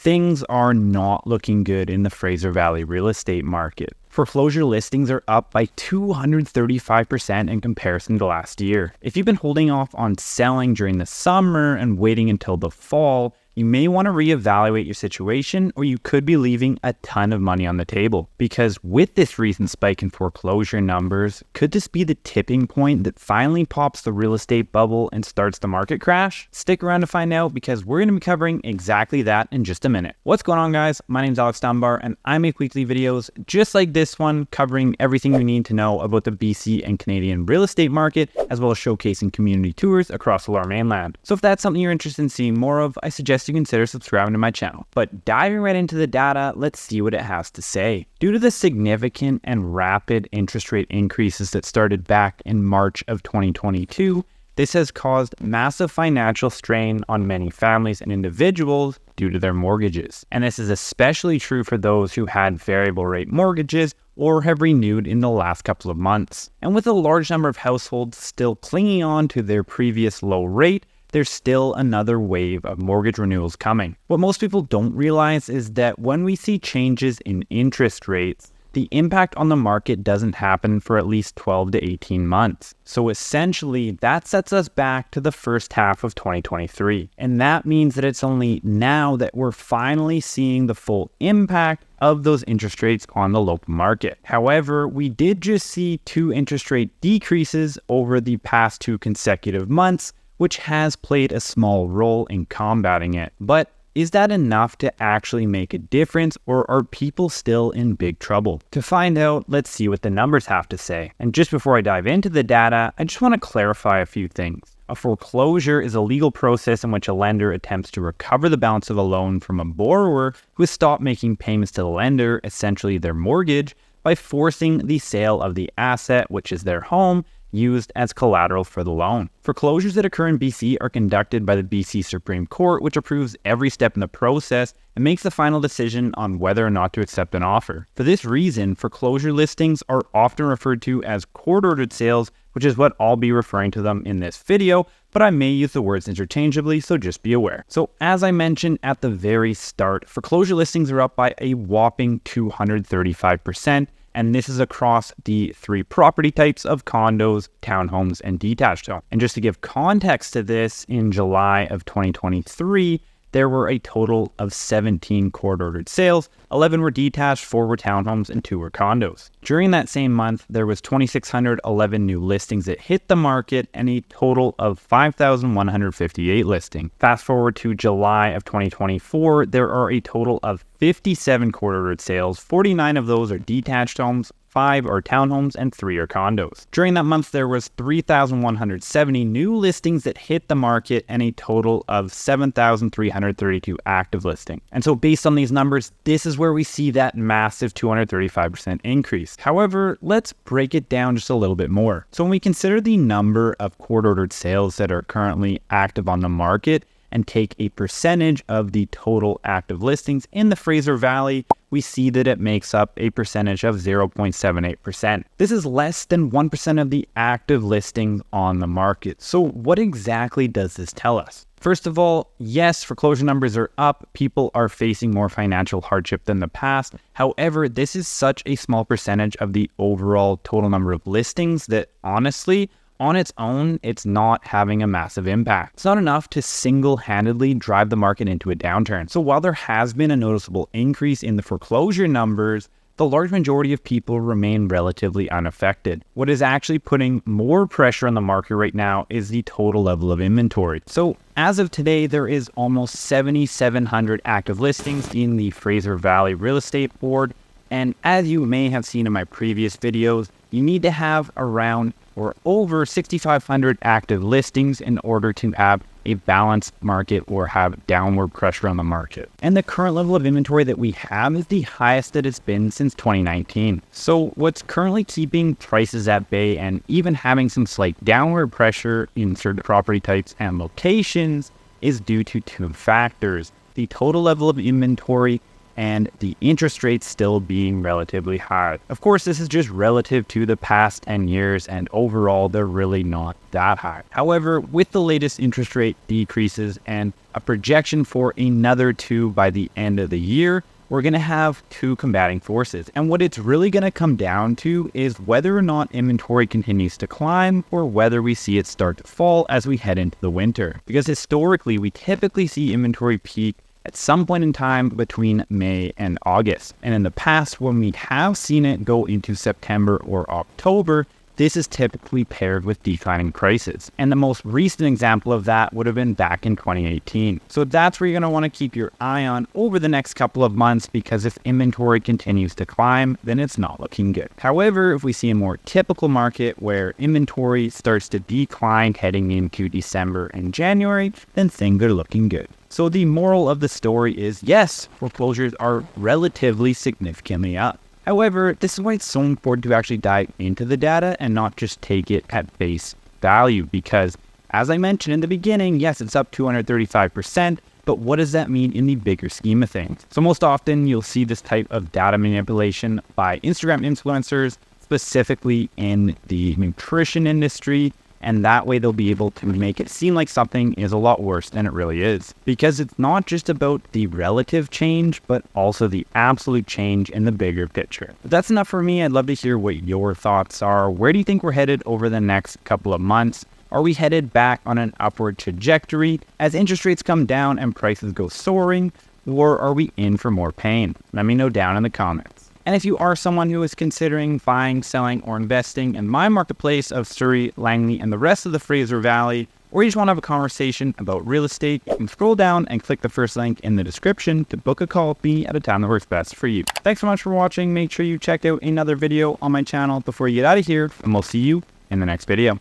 things are not looking good in the Fraser Valley real estate market. Foreclosure listings are up by 235% in comparison to last year. If you've been holding off on selling during the summer and waiting until the fall, you may want to reevaluate your situation, or you could be leaving a ton of money on the table. Because with this recent spike in foreclosure numbers, could this be the tipping point that finally pops the real estate bubble and starts the market crash? Stick around to find out, because we're going to be covering exactly that in just a minute. What's going on, guys? My name is Alex Dunbar, and I make weekly videos just like this one, covering everything you need to know about the BC and Canadian real estate market, as well as showcasing community tours across the Lower Mainland. So if that's something you're interested in seeing more of, I suggest you consider subscribing to my channel. But diving right into the data, let's see what it has to say. Due to the significant and rapid interest rate increases that started back in March of 2022, this has caused massive financial strain on many families and individuals due to their mortgages. And this is especially true for those who had variable rate mortgages or have renewed in the last couple of months. And with a large number of households still clinging on to their previous low rate, there's still another wave of mortgage renewals coming. What most people don't realize is that when we see changes in interest rates, the impact on the market doesn't happen for at least 12 to 18 months. So essentially, that sets us back to the first half of 2023. And that means that it's only now that we're finally seeing the full impact of those interest rates on the local market. However, we did just see 2 interest rate decreases over the past 2 consecutive months, which has played a small role in combating it. But is that enough to actually make a difference, or are people still in big trouble? To find out, let's see what the numbers have to say. And just before I dive into the data, I just want to clarify a few things. A foreclosure is a legal process in which a lender attempts to recover the balance of a loan from a borrower who has stopped making payments to the lender, essentially their mortgage, by forcing the sale of the asset, which is their home, used as collateral for the loan. Foreclosures that occur in BC are conducted by the BC Supreme Court, which approves every step in the process and makes the final decision on whether or not to accept an offer. For this reason, foreclosure listings are often referred to as court-ordered sales, which is what I'll be referring to them in this video, but I may use the words interchangeably, so just be aware. So as I mentioned at the very start, foreclosure listings are up by a whopping 235%. And this is across the 3 property types of condos, townhomes, and detached homes. And just to give context to this, in July of 2023, there were a total of 17 court-ordered sales. 11 were detached, 4 were townhomes, and 2 were condos. During that same month, there was 2,611 new listings that hit the market and a total of 5,158 listings. Fast forward to July of 2024, there are a total of 57 court-ordered sales. 49 of those are detached homes, 5 are townhomes, and 3 are condos. During that month, there was 3,170 new listings that hit the market and a total of 7,332 active listings. And so based on these numbers, this is where we see that massive 235% increase. However, let's break it down just a little bit more. So when we consider the number of court-ordered sales that are currently active on the market and take a percentage of the total active listings in the Fraser Valley, we see that it makes up a percentage of 0.78%. This is less than 1% of the active listings on the market. So what exactly does this tell us? First of all, yes, foreclosure numbers are up. People are facing more financial hardship than the past. However, this is such a small percentage of the overall total number of listings that honestly, on its own, it's not having a massive impact. It's not enough to single-handedly drive the market into a downturn. So while there has been a noticeable increase in the foreclosure numbers, the large majority of people remain relatively unaffected. What is actually putting more pressure on the market right now is the total level of inventory. So as of today, there is almost 7,700 active listings in the Fraser Valley Real Estate Board. And as you may have seen in my previous videos, you need to have around or over 6,500 active listings in order to have a balanced market or have downward pressure on the market. And the current level of inventory that we have is the highest that it's been since 2019. So what's currently keeping prices at bay and even having some slight downward pressure in certain property types and locations is due to 2 factors: the total level of inventory and the interest rates still being relatively high. Of course, this is just relative to the past 10 years, and overall, they're really not that high. However, with the latest interest rate decreases and a projection for another 2 by the end of the year, we're going to have 2 combating forces. And what it's really going to come down to is whether or not inventory continues to climb or whether we see it start to fall as we head into the winter. Because historically, we typically see inventory peak at some point in time between May and August. And in the past, when we have seen it go into September or October, this is typically paired with declining prices. And the most recent example of that would have been back in 2018. So that's where you're going to want to keep your eye on over the next couple of months, because if inventory continues to climb, then it's not looking good. However, if we see a more typical market where inventory starts to decline heading into December and January, then things are looking good. So the moral of the story is, yes, foreclosures are relatively significantly up. However, this is why it's so important to actually dive into the data and not just take it at face value, because as I mentioned in the beginning, yes, it's up 235%, but what does that mean in the bigger scheme of things? So most often you'll see this type of data manipulation by Instagram influencers, specifically in the nutrition industry, and that way they'll be able to make it seem like something is a lot worse than it really is. Because it's not just about the relative change, but also the absolute change in the bigger picture. But that's enough for me. I'd love to hear what your thoughts are. Where do you think we're headed over the next couple of months? Are we headed back on an upward trajectory as interest rates come down and prices go soaring? Or are we in for more pain? Let me know down in the comments. And if you are someone who is considering buying, selling, or investing in my marketplace of Surrey, Langley, and the rest of the Fraser Valley, or you just want to have a conversation about real estate, you can scroll down and click the first link in the description to book a call with me at a time that works best for you. Thanks so much for watching. Make sure you check out another video on my channel before you get out of here, and we'll see you in the next video.